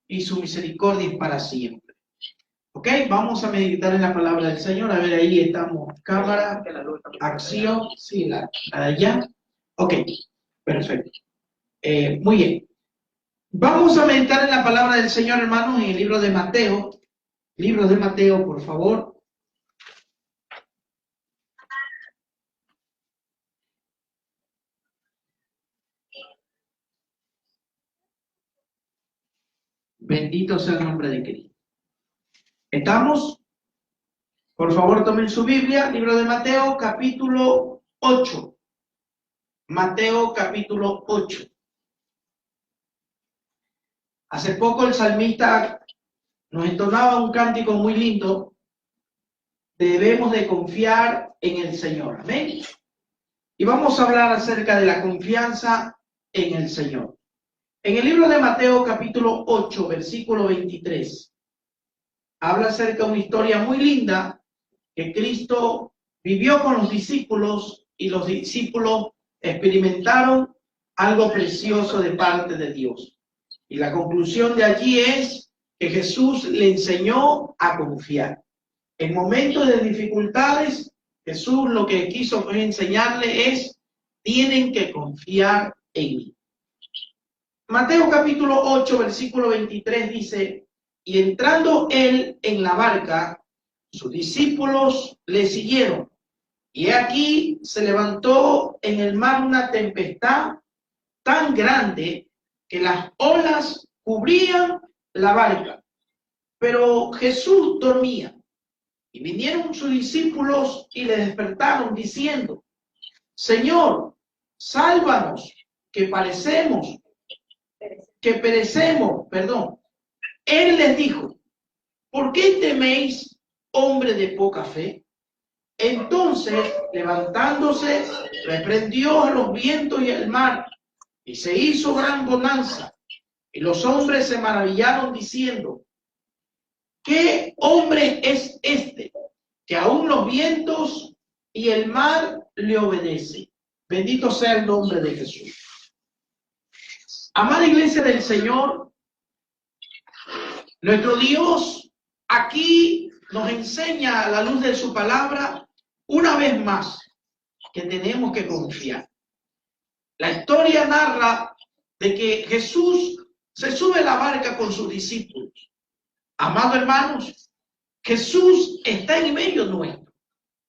y su misericordia es para siempre. Ok, vamos a meditar en la palabra del Señor. A ver, ahí estamos. Cámara, acción, sí, la de allá. Ok, perfecto. Muy bien. Vamos a meditar en la palabra del Señor, hermanos, en el libro de Mateo. Libro de Mateo, por favor. Bendito sea el nombre de Cristo. ¿Estamos? Por favor, tomen su Biblia, libro de Mateo, capítulo 8. Mateo, capítulo 8. Hace poco el salmista nos entonaba un cántico muy lindo. Debemos de confiar en el Señor. Amén. Y vamos a hablar acerca de la confianza en el Señor. En el libro de Mateo, capítulo 8, versículo 23, habla acerca de una historia muy linda que Cristo vivió con los discípulos y los discípulos experimentaron algo precioso de parte de Dios. Y la conclusión de allí es que Jesús le enseñó a confiar. En momentos de dificultades, Jesús lo que quiso enseñarle es, tienen que confiar en mí. Mateo capítulo 8, versículo 23 dice, y entrando él en la barca, sus discípulos le siguieron. Y aquí se levantó en el mar una tempestad tan grande que las olas cubrían la barca. Pero Jesús dormía. Y vinieron sus discípulos y le despertaron diciendo, Señor, sálvanos, que perecemos. Él les dijo, ¿por qué teméis, hombre de poca fe? Entonces, levantándose, reprendió a los vientos y el mar, y se hizo gran bonanza. Y los hombres se maravillaron diciendo, ¿qué hombre es este, que aún los vientos y el mar le obedecen? Bendito sea el nombre de Jesús. Amada iglesia del Señor, nuestro Dios aquí nos enseña a la luz de su palabra una vez más que tenemos que confiar. La historia narra de que Jesús se sube a la barca con sus discípulos. Amados hermanos, Jesús está en medio nuestro,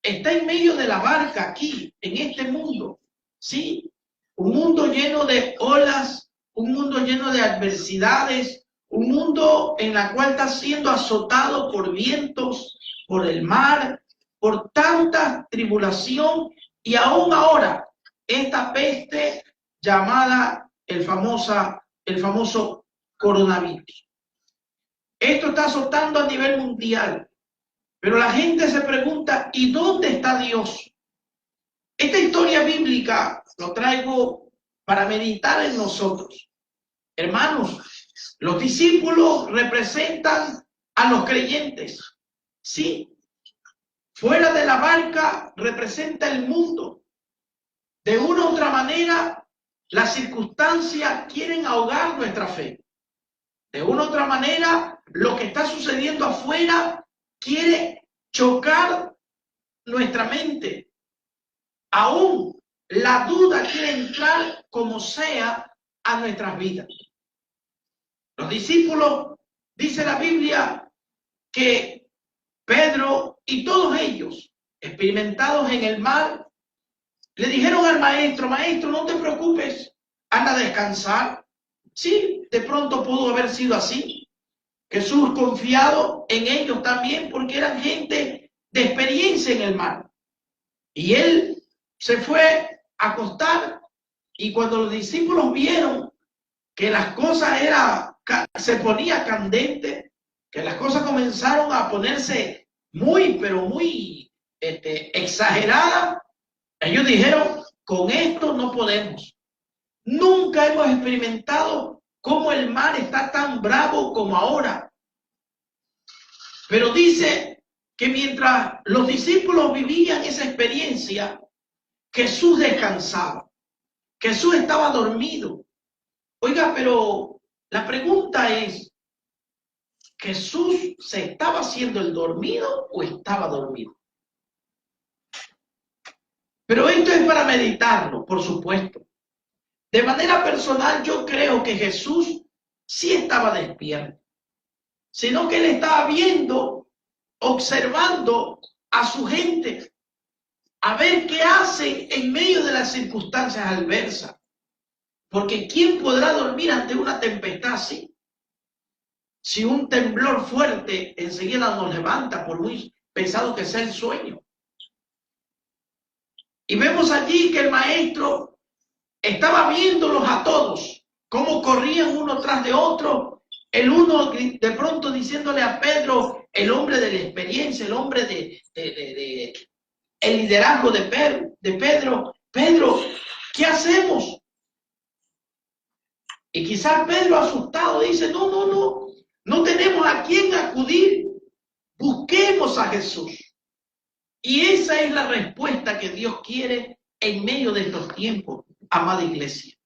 está en medio de la barca aquí, en este mundo, ¿sí? Un mundo lleno de olas, un mundo lleno de adversidades, un mundo en la cual está siendo azotado por vientos, por el mar, por tanta tribulación y aún ahora esta peste llamada el famoso coronavirus. Esto está azotando a nivel mundial, pero la gente se pregunta, ¿y dónde está Dios? Esta historia bíblica lo traigo para meditar en nosotros. Hermanos, los discípulos representan a los creyentes, ¿sí? Fuera de la barca representa el mundo. De una u otra manera, las circunstancias quieren ahogar nuestra fe. De una u otra manera, lo que está sucediendo afuera quiere chocar nuestra mente. Aún la duda quiere entrar como sea a nuestras vidas. Los discípulos, dice la Biblia, que Pedro y todos ellos, experimentados en el mar, le dijeron al maestro, maestro, no te preocupes, anda a descansar. Sí, de pronto pudo haber sido así. Jesús confiado en ellos también porque eran gente de experiencia en el mar. Y él se fue a acostar y cuando los discípulos vieron que las cosas se ponía candente, que las cosas comenzaron a ponerse pero muy exageradas, ellos dijeron, con esto no podemos. Nunca hemos experimentado cómo el mar está tan bravo como ahora. Pero dice que mientras los discípulos vivían esa experiencia, Jesús descansaba. Jesús estaba dormido. Oiga, pero la pregunta es, ¿Jesús se estaba haciendo el dormido o estaba dormido? Pero esto es para meditarlo, por supuesto. De manera personal, yo creo que Jesús sí estaba despierto, sino que él estaba viendo, observando a su gente, a ver qué hacen en medio de las circunstancias adversas. Porque ¿quién podrá dormir ante una tempestad así? Si un temblor fuerte enseguida nos levanta, por muy pesado que sea el sueño. Y vemos allí que el maestro estaba viéndolos a todos, cómo corrían uno tras de otro, el uno de pronto diciéndole a Pedro, el hombre de la experiencia, el hombre el liderazgo de Pedro, Pedro, ¿qué hacemos? Y quizás Pedro asustado dice, no tenemos a quién acudir, busquemos a Jesús. Y esa es la respuesta que Dios quiere en medio de estos tiempos, amada iglesia.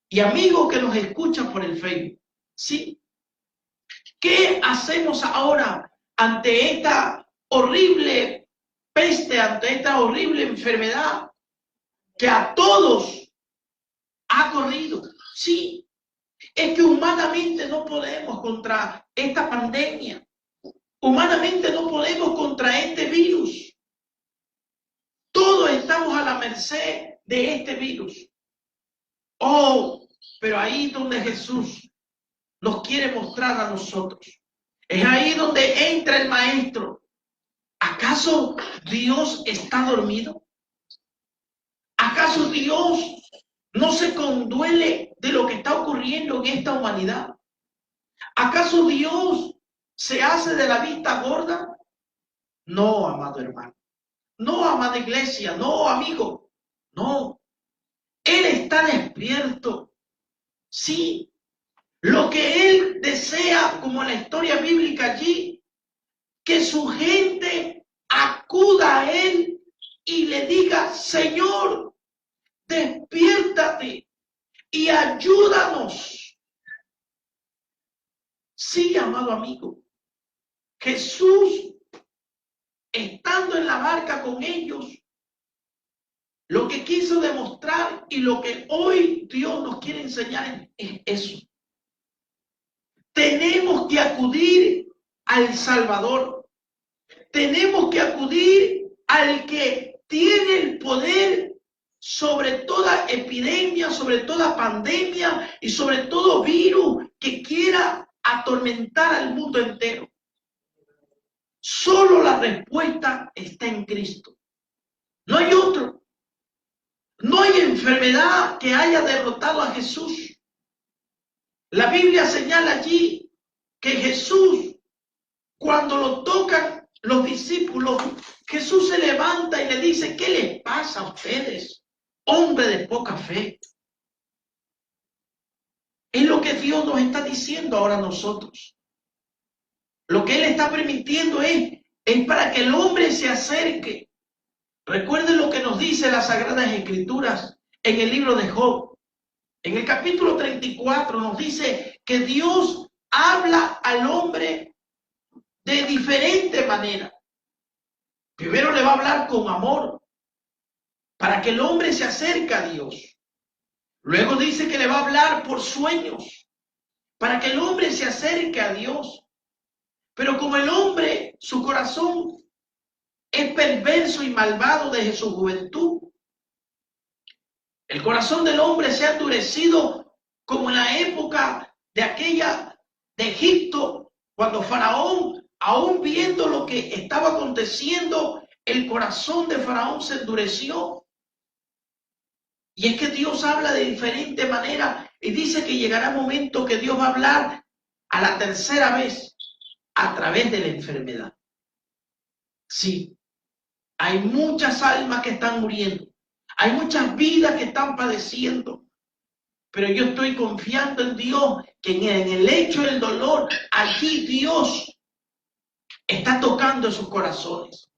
Y amigos que nos escuchan por el Facebook, ¿sí? ¿Qué hacemos ahora ante esta horrible peste, ante esta horrible enfermedad que a todos ha corrido? Sí, es que humanamente no podemos contra esta pandemia. Humanamente no podemos contra este virus. Todos estamos a la merced de este virus. Oh, pero ahí donde Jesús nos quiere mostrar a nosotros. Es ahí donde entra el maestro. ¿Acaso Dios está dormido? ¿Acaso Dios no se conduele de lo que está ocurriendo en esta humanidad? ¿Acaso Dios se hace de la vista gorda? No, amado hermano. No, amada iglesia. No, amigo. No. Él está despierto. Sí. Lo que Él desea, como en la historia bíblica allí, que su gente acuda a Él y le diga, Señor, despiértate y ayúdanos. Sí, amado amigo, Jesús, estando en la barca con ellos, lo que quiso demostrar y lo que hoy Dios nos quiere enseñar es eso. Tenemos que acudir al Salvador. Tenemos que acudir al que tiene el poder sobre toda epidemia, sobre toda pandemia y sobre todo virus que quiera atormentar al mundo entero. Solo la respuesta está en Cristo. No hay otro. No hay enfermedad que haya derrotado a Jesús. La Biblia señala allí que Jesús, cuando lo tocan los discípulos, Jesús se levanta y le dice, ¿qué les pasa a ustedes, hombre de poca fe? Es lo que Dios nos está diciendo ahora a nosotros. Lo que Él está permitiendo es para que el hombre se acerque. Recuerden lo que nos dice las Sagradas Escrituras en el libro de Job. En el capítulo 34 nos dice que Dios habla al hombre de diferente manera. Primero le va a hablar con amor para que el hombre se acerque a Dios. Luego dice que le va a hablar por sueños para que el hombre se acerque a Dios. Pero como el hombre, su corazón es perverso y malvado desde su juventud, el corazón del hombre se ha endurecido como en la época de aquella de Egipto, cuando Faraón, aún viendo lo que estaba aconteciendo, el corazón de Faraón se endureció. Y es que Dios habla de diferente manera y dice que llegará un momento que Dios va a hablar a la tercera vez a través de la enfermedad. Sí, hay muchas almas que están muriendo. Hay muchas vidas que están padeciendo, pero yo estoy confiando en Dios, que en el hecho del dolor, allí Dios está tocando sus corazones.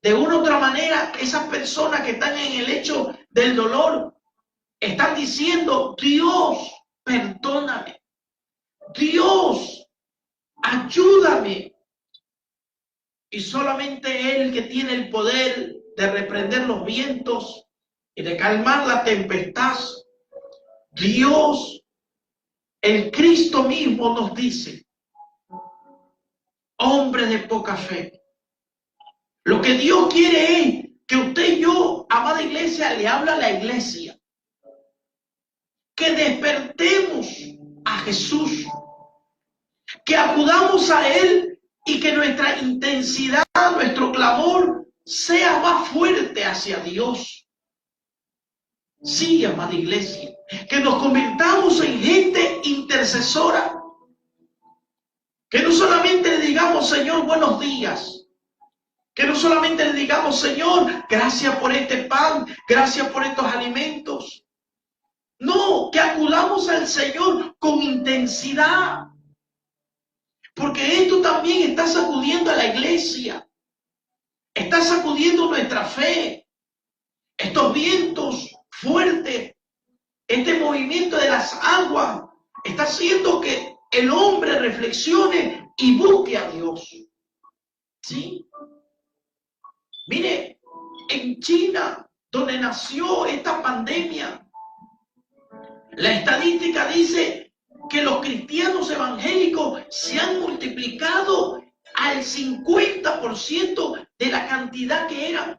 De una u otra manera, esas personas que están en el hecho del dolor están diciendo, Dios, perdóname. Dios, ayúdame. Y solamente Él, que tiene el poder de reprender los vientos y de calmar la tempestad, Dios, el Cristo mismo nos dice: hombre de poca fe. Lo que Dios quiere es que usted y yo, amada iglesia, le habla a la iglesia, que despertemos a Jesús, que acudamos a Él y que nuestra intensidad, nuestro clamor sea más fuerte hacia Dios. Sí, amada iglesia, que nos convirtamos en gente intercesora, que no solamente le digamos: Señor, buenos días, que no solamente le digamos: Señor, gracias por este pan, gracias por estos alimentos. No, que acudamos al Señor con intensidad, porque esto también está sacudiendo a la iglesia, está sacudiendo nuestra fe. Estos vientos fuertes, este movimiento de las aguas, está haciendo que el hombre reflexione y busque a Dios. ¿Sí? Mire, en China, donde nació esta pandemia, la estadística dice que los cristianos evangélicos se han multiplicado al 50% de la cantidad que eran.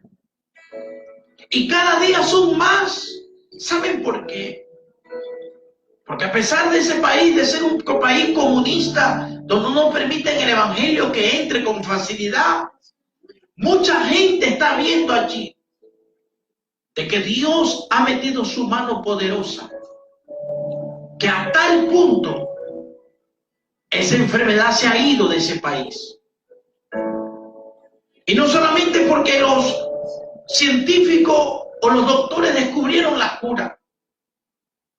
Y cada día son más. ¿Saben por qué? Porque a pesar de ese país, de ser un país comunista, donde no permiten el evangelio que entre con facilidad, mucha gente está viendo allí de que Dios ha metido su mano poderosa, que a tal punto esa enfermedad se ha ido de ese país. Y no solamente porque los científicos o los doctores descubrieron la cura.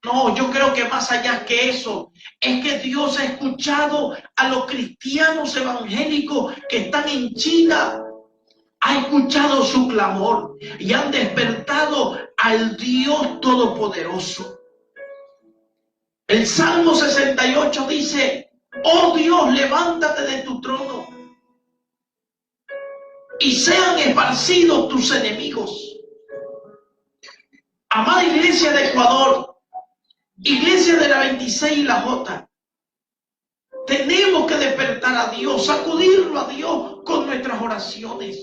No, yo creo que más allá que eso, es que Dios ha escuchado a los cristianos evangélicos que están en China, ha escuchado su clamor y han despertado al Dios Todopoderoso. El Salmo 68 dice: oh Dios, levántate de tu trono y sean esparcidos tus enemigos. Amada iglesia de Ecuador, iglesia de la 26 y la J, tenemos que despertar a Dios, sacudirlo a Dios con nuestras oraciones.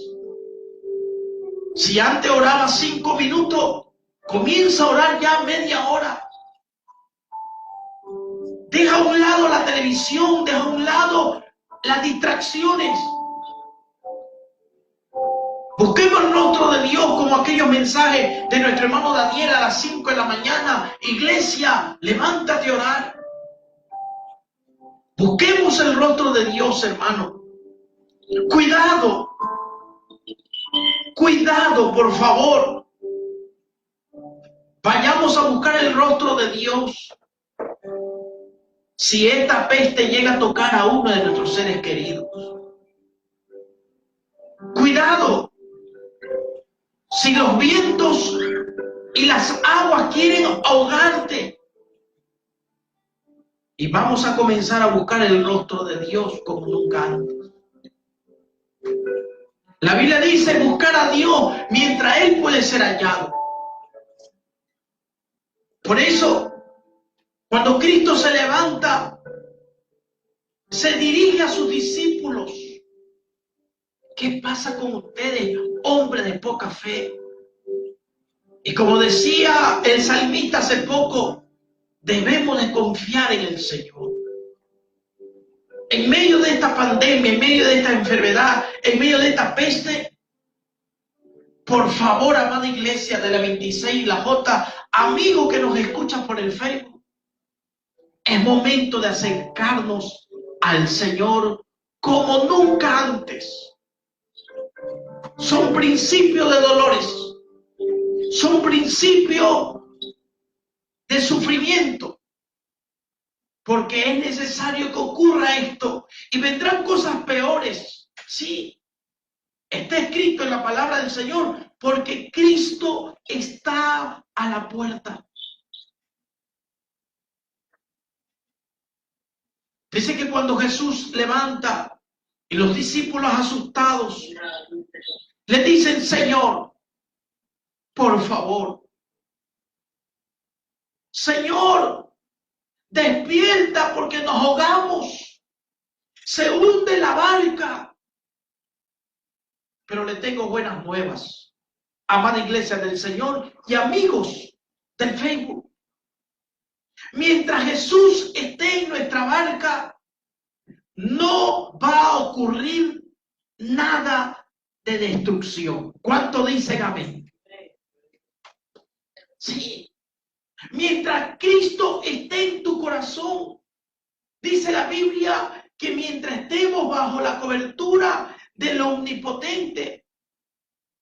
Si antes oraba 5 minutos, comienza a orar ya media hora. Deja a un lado la televisión, deja a un lado las distracciones. Busquemos el rostro de Dios, como aquellos mensajes de nuestro hermano Daniel a las 5 de la mañana. Iglesia, levántate a orar. Busquemos el rostro de Dios, hermano. Cuidado, cuidado, por favor. Vayamos a buscar el rostro de Dios. Si esta peste llega a tocar a uno de nuestros seres queridos, cuidado. Si los vientos y las aguas quieren ahogarte, y vamos a comenzar a buscar el rostro de Dios como nunca antes. La Biblia dice: buscar a Dios mientras Él puede ser hallado. Por eso, cuando Cristo se levanta, se dirige a sus discípulos. ¿Qué pasa con ustedes, hombres de poca fe? Y como decía el salmista hace poco, debemos de confiar en el Señor. En medio de esta pandemia, en medio de esta enfermedad, en medio de esta peste, por favor, amada iglesia de la 26 y la J, amigo que nos escucha por el Facebook, es momento de acercarnos al Señor como nunca antes. Son principios de dolores, son principios de sufrimiento, porque es necesario que ocurra esto y vendrán cosas peores. Sí, está escrito en la palabra del Señor, porque Cristo está a la puerta. Dice que cuando Jesús levanta y los discípulos asustados le dicen, Señor, por favor, Señor, despierta porque nos ahogamos, se hunde la barca. Pero le tengo buenas nuevas, amada iglesia del Señor y amigos del Facebook. Mientras Jesús esté en nuestra barca, no va a ocurrir nada de destrucción. ¿Cuánto dicen amén? Sí. Mientras Cristo esté en tu corazón, dice la Biblia que mientras estemos bajo la cobertura del Omnipotente,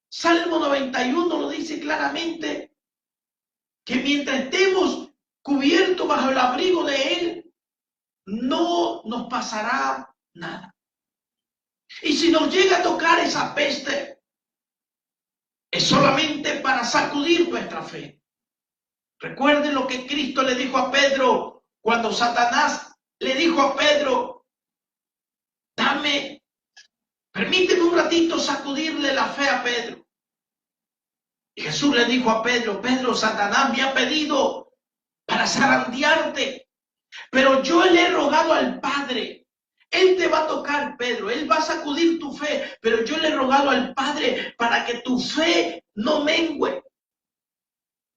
Salmo 91 lo dice claramente, que mientras estemos cubiertos bajo el abrigo de Él, no nos pasará nada. Y si nos llega a tocar esa peste, es solamente para sacudir nuestra fe. Recuerden lo que Cristo le dijo a Pedro cuando Satanás le dijo a Pedro, permíteme un ratito sacudirle la fe a Pedro. Y Jesús le dijo a Pedro, Pedro, Satanás me ha pedido para zarandearte, pero yo le he rogado al Padre. Él te va a tocar, Pedro, Él va a sacudir tu fe, pero yo le he rogado al Padre para que tu fe no mengüe.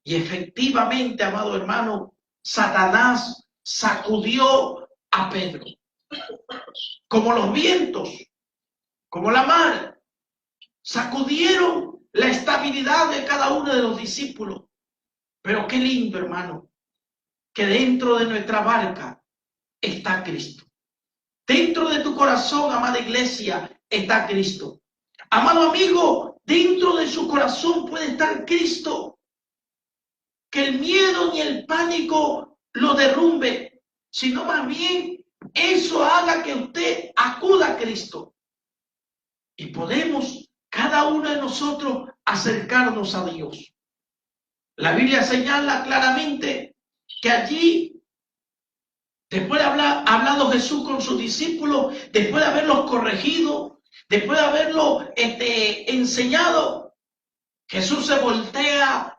Y efectivamente, amado hermano, Satanás sacudió a Pedro. Como los vientos, como la mar, sacudieron la estabilidad de cada uno de los discípulos. Pero qué lindo, hermano, que dentro de nuestra barca está Cristo. Dentro de tu corazón, amada iglesia, está Cristo. Amado amigo, dentro de su corazón puede estar Cristo. Que el miedo ni el pánico lo derrumbe, sino más bien eso haga que usted acuda a Cristo. Y podemos, cada uno de nosotros, acercarnos a Dios. La Biblia señala claramente que allí, después de hablado Jesús con sus discípulos, después de haberlos corregido, después de haberlos enseñado, Jesús se voltea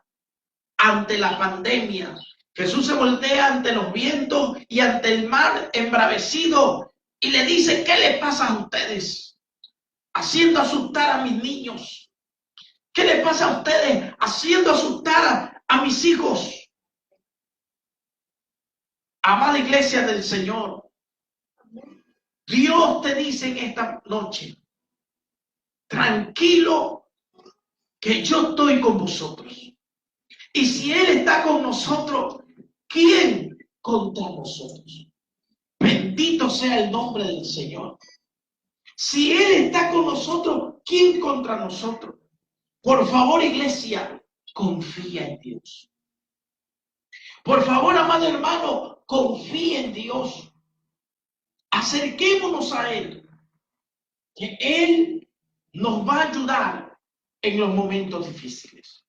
ante la pandemia. Jesús se voltea ante los vientos y ante el mar embravecido y le dice, ¿qué le pasa a ustedes? Haciendo asustar a mis niños. ¿Qué le pasa a ustedes? Haciendo asustar a mis hijos. Amada iglesia del Señor, Dios te dice en esta noche, tranquilo, que yo estoy con vosotros. Y si Él está con nosotros, ¿quién contra nosotros? Bendito sea el nombre del Señor. Si Él está con nosotros, ¿quién contra nosotros? Por favor, iglesia, confía en Dios. Por favor, amado hermano, confía en Dios. Acerquémonos a Él, que Él nos va a ayudar en los momentos difíciles.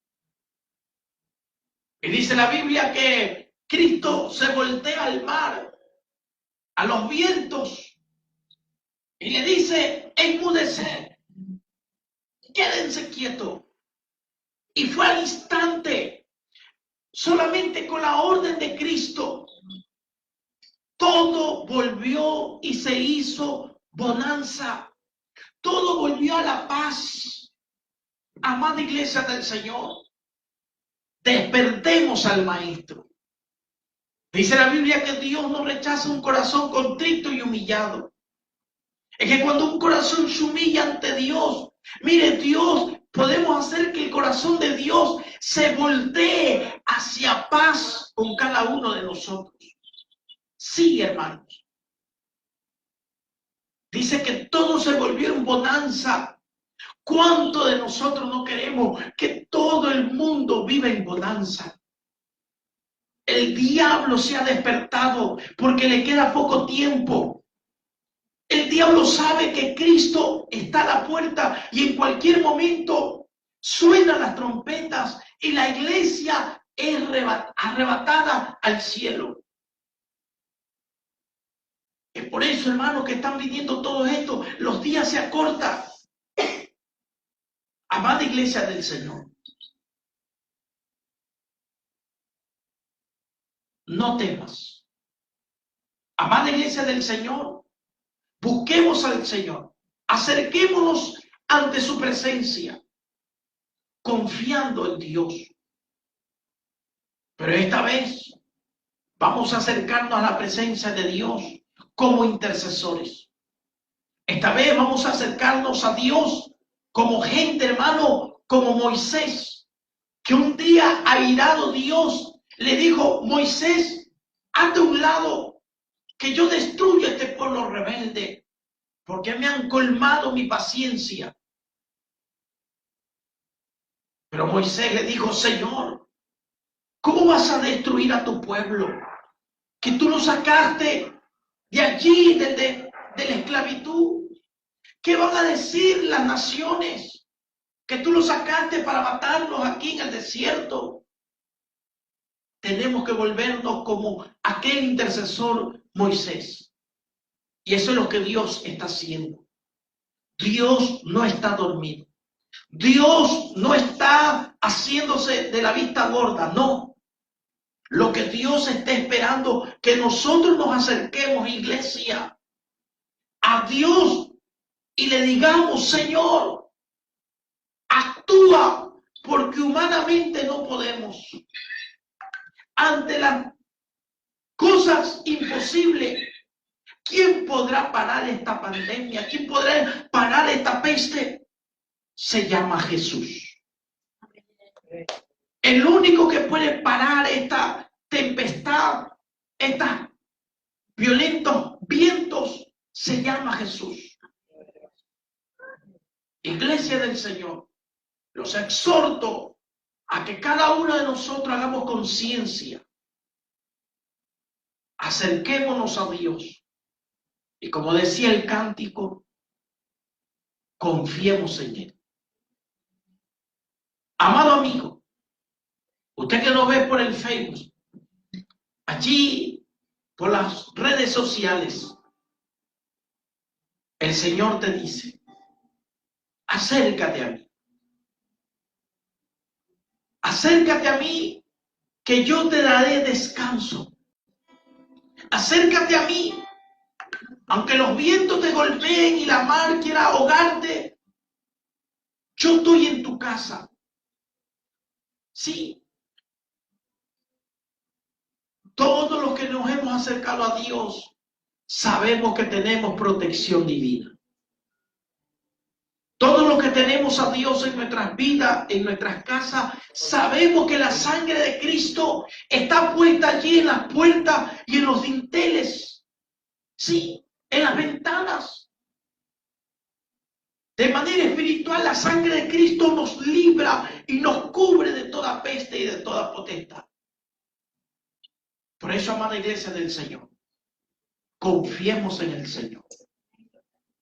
Y dice la Biblia que Cristo se voltea al mar, a los vientos, y le dice, enmudeced, quédense quietos. Y fue al instante, solamente con la orden de Cristo, todo volvió y se hizo bonanza. Todo volvió a la paz. Amada iglesia del Señor, despertemos al Maestro. Dice la Biblia que Dios no rechaza un corazón contrito y humillado. Es que cuando un corazón se humilla ante Dios, mire, Dios, podemos hacer que el corazón de Dios se voltee hacia paz con cada uno de nosotros. Sí, hermanos. Dice que todo se volvió en bonanza. ¿Cuánto de nosotros no queremos que todo el mundo viva en bonanza? El diablo se ha despertado porque le queda poco tiempo. El diablo sabe que Cristo está a la puerta y en cualquier momento suenan las trompetas y la iglesia es arrebatada al cielo. Es por eso, hermanos, que están viviendo todo esto. Los días se acortan. Amada iglesia del Señor, no temas. Amada iglesia del Señor, busquemos al Señor. Acerquémonos ante su presencia, confiando en Dios. Pero esta vez vamos a acercarnos a la presencia de Dios como intercesores. Esta vez vamos a acercarnos a Dios como gente, hermano, como Moisés, que un día airado Dios le dijo: Moisés, hazte a un lado, que yo destruya este pueblo rebelde, porque me han colmado mi paciencia. Pero Moisés le dijo: Señor, ¿cómo vas a destruir a tu pueblo? Que tú lo sacaste de allí, de la esclavitud. ¿Qué van a decir las naciones? Que tú lo sacaste para matarlos aquí en el desierto. Tenemos que volvernos como aquel intercesor Moisés. Y eso es lo que Dios está haciendo. Dios no está dormido. Dios no está haciéndose de la vista gorda, no. Lo que Dios está esperando, que nosotros nos acerquemos, iglesia, a Dios y le digamos: Señor, actúa, porque humanamente no podemos. Ante las cosas imposibles, ¿quién podrá parar esta pandemia? ¿Quién podrá parar esta peste? Se llama Jesús. El único que puede parar esta tempestad, estos violentos vientos, se llama Jesús. Iglesia del Señor, los exhorto a que cada uno de nosotros hagamos conciencia. Acerquémonos a Dios. Y como decía el cántico, confiemos en Él. Amado amigo, usted que nos ve por el Facebook, allí por las redes sociales, el Señor te dice: acércate a mí. Acércate a mí, que yo te daré descanso. Acércate a mí, aunque los vientos te golpeen y la mar quiera ahogarte, yo estoy en tu casa. Sí. Todos los que nos hemos acercado a Dios sabemos que tenemos protección divina. Todos los que tenemos a Dios en nuestras vidas, en nuestras casas, sabemos que la sangre de Cristo está puesta allí en las puertas y en los dinteles. Sí, en las ventanas. De manera espiritual, la sangre de Cristo nos libra y nos cubre de toda peste y de toda potestad. Por eso, amada iglesia del Señor, confiemos en el Señor.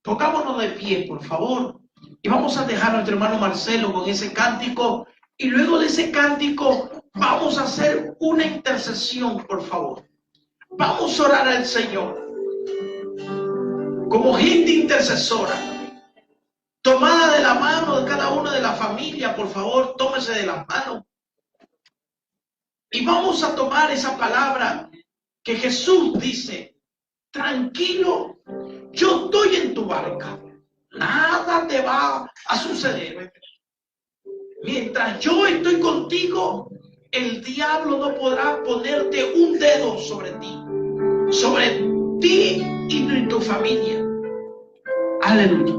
Pongámonos de pie, por favor. Y vamos a dejar a nuestro hermano Marcelo con ese cántico. Y luego de ese cántico vamos a hacer una intercesión, por favor. Vamos a orar al Señor. Como gente intercesora, tomada de la mano de cada una de la familia, por favor, tómese de las manos. Y vamos a tomar esa palabra que Jesús dice: tranquilo, yo estoy en tu barca. Nada te va a suceder. Mientras yo estoy contigo, el diablo no podrá ponerte un dedo sobre ti y tu familia. Aleluya.